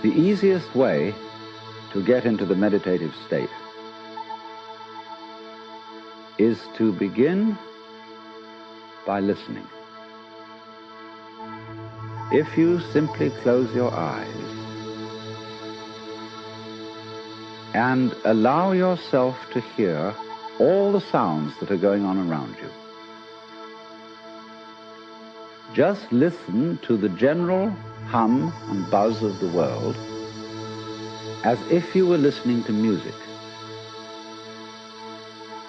The easiest way to get into the meditative state is to begin by listening. If you simply close your eyes and allow yourself to hear all the sounds that are going on around you, just listen to the general hum and buzz of the world as if you were listening to music.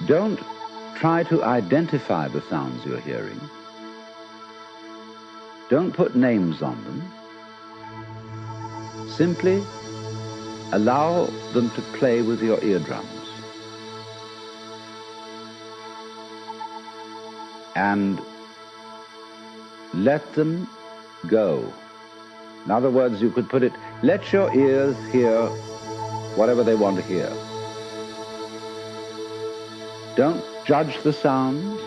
Don't try to identify the sounds you're hearing. Don't put names on them. Simply allow them to play with your eardrums. And let them go. In other words, you could put it, let your ears hear whatever they want to hear. Don't judge the sounds.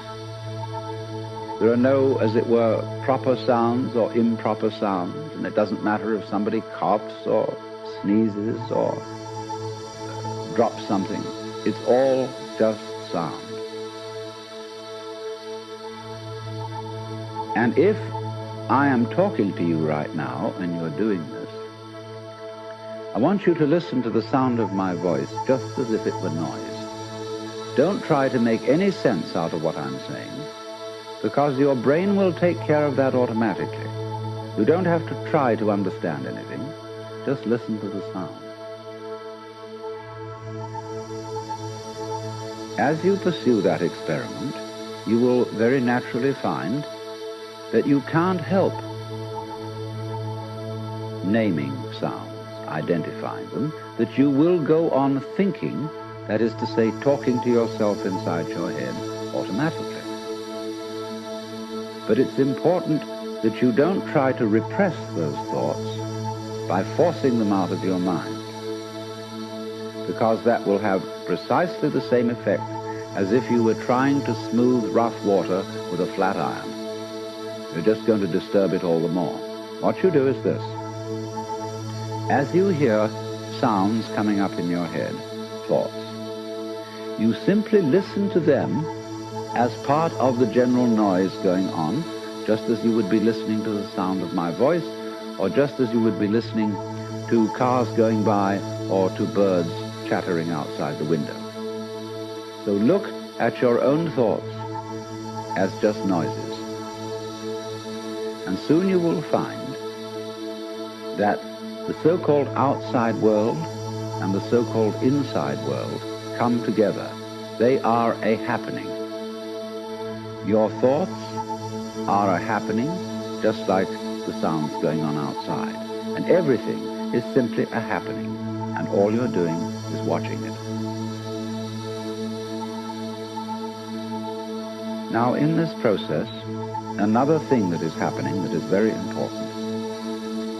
There are no, as it were, proper sounds or improper sounds, and it doesn't matter if somebody coughs or sneezes or drops something. It's all just sound. And if I am talking to you right now and you're doing this, I want you to listen to the sound of my voice just as if it were noise. Don't try to make any sense out of what I'm saying, because your brain will take care of that automatically. You don't have to try to understand anything. Just listen to the sound. As you pursue that experiment, you will very naturally find that you can't help naming sounds, identifying them, that you will go on thinking, that is to say, talking to yourself inside your head automatically. But it's important that you don't try to repress those thoughts by forcing them out of your mind, because that will have precisely the same effect as if you were trying to smooth rough water with a flat iron. You're just going to disturb it all the more. What you do is this. As you hear sounds coming up in your head, thoughts, you simply listen to them as part of the general noise going on, just as you would be listening to the sound of my voice, or just as you would be listening to cars going by or to birds chattering outside the window. So look at your own thoughts as just noises. And soon you will find that the so-called outside world and the so-called inside world come together. They are a happening. Your thoughts are a happening, just like the sounds going on outside. And everything is simply a happening, and all you're doing is watching it. Now, in this process, another thing that is happening that is very important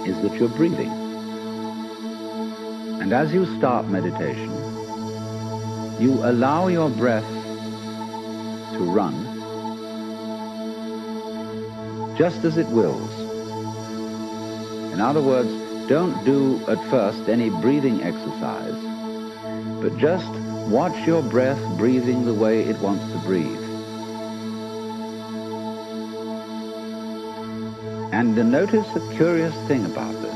is that you're breathing. And as you start meditation, you allow your breath to run just as it wills. In other words, don't do at first any breathing exercise, but just watch your breath breathing the way it wants to breathe. And notice a curious thing about this.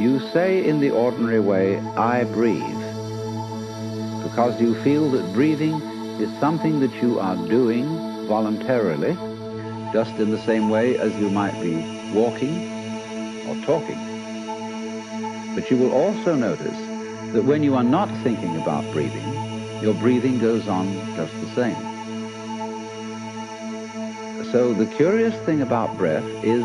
You say in the ordinary way, I breathe, because you feel that breathing is something that you are doing voluntarily, just in the same way as you might be walking or talking. But you will also notice that when you are not thinking about breathing, your breathing goes on just the same. So the curious thing about breath is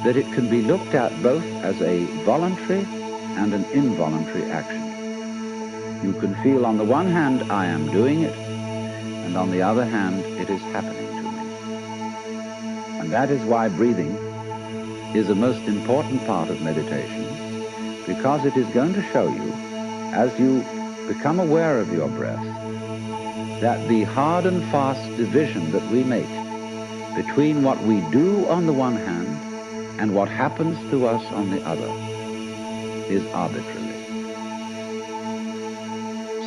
that it can be looked at both as a voluntary and an involuntary action. You can feel on the one hand, I am doing it, and on the other hand, it is happening to me. And that is why breathing is a most important part of meditation, because it is going to show you, as you become aware of your breath, that the hard and fast division that we make between what we do on the one hand and what happens to us on the other is arbitrary.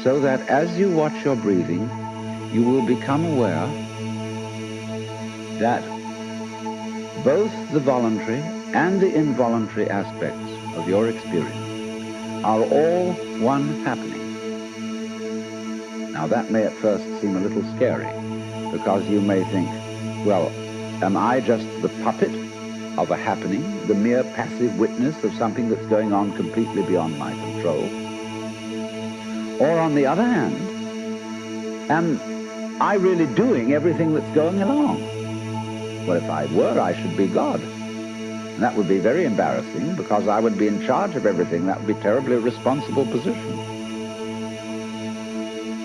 So that as you watch your breathing, you will become aware that both the voluntary and the involuntary aspects of your experience are all one happening. Now that may at first seem a little scary, because you may think, well, am I just the puppet of a happening, the mere passive witness of something that's going on completely beyond my control? Or on the other hand, am I really doing everything that's going along? Well, if I were, I should be God. And that would be very embarrassing, because I would be in charge of everything. That would be a terribly responsible position.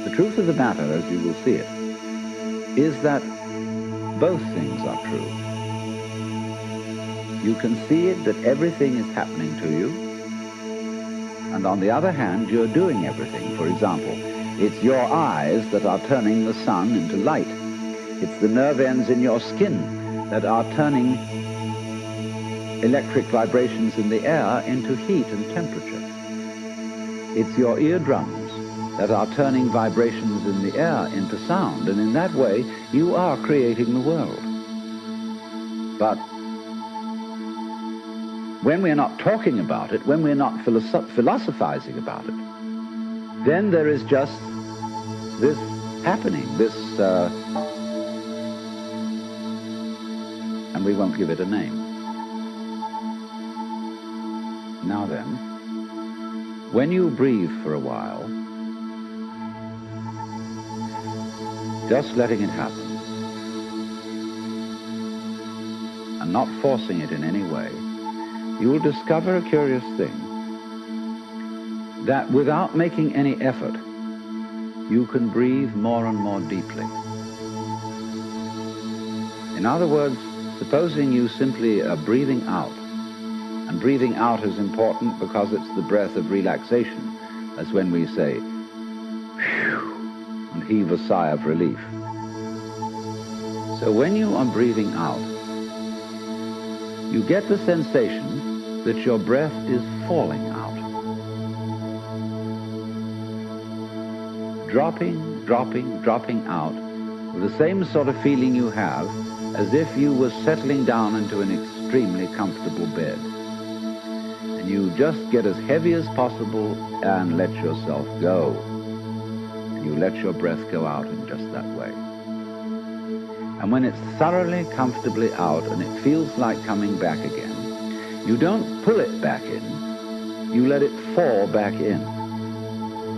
The truth of the matter, as you will see it, is that both things are true. You can see it that everything is happening to you, and on the other hand, you're doing everything. For example, it's your eyes that are turning the sun into light. It's the nerve ends in your skin that are turning electric vibrations in the air into heat and temperature. It's your eardrums that are turning vibrations in the air into sound, and in that way, you are creating the world. But when we're not talking about it, when we're not philosophizing about it, then there is just this happening, and we won't give it a name. Now then, when you breathe for a while, just letting it happen, and not forcing it in any way, you will discover a curious thing, that without making any effort, you can breathe more and more deeply. In other words, supposing you simply are breathing out, and breathing out is important because it's the breath of relaxation, as when we say, phew, and heave a sigh of relief. So when you are breathing out, you get the sensation that your breath is falling out. Dropping, dropping, dropping out, with the same sort of feeling you have as if you were settling down into an extremely comfortable bed. And you just get as heavy as possible and let yourself go. And you let your breath go out in just that way. And when it's thoroughly, comfortably out and it feels like coming back again, you don't pull it back in, you let it fall back in,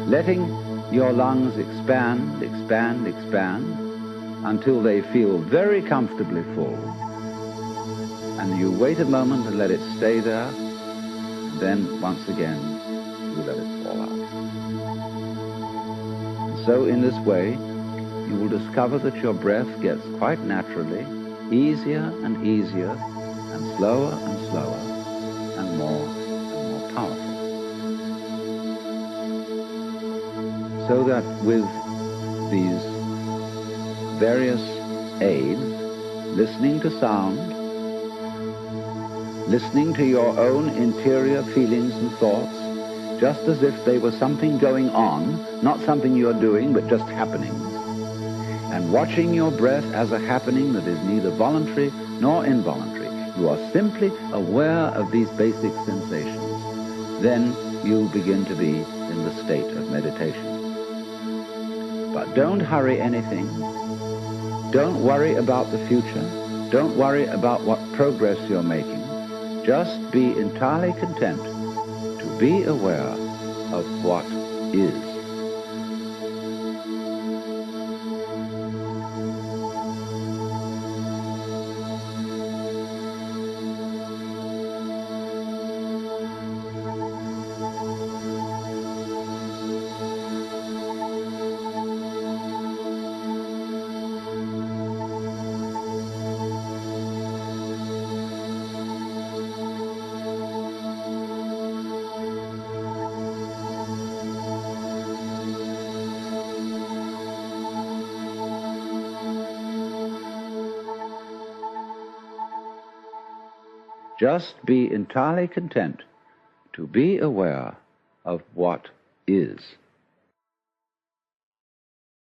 letting your lungs expand, expand, expand, until they feel very comfortably full. And you wait a moment and let it stay there, and then once again, you let it fall out. And so in this way, you will discover that your breath gets quite naturally easier and easier, and slower and slower, and more powerful. So that with these various aids, listening to sound, listening to your own interior feelings and thoughts, just as if they were something going on, not something you're doing, but just happenings, and watching your breath as a happening that is neither voluntary nor involuntary. You are simply aware of these basic sensations. Then you begin to be in the state of meditation. But don't hurry anything. Don't worry about the future. Don't worry about what progress you're making. Just be entirely content to be aware of what is. Just be entirely content to be aware of what is.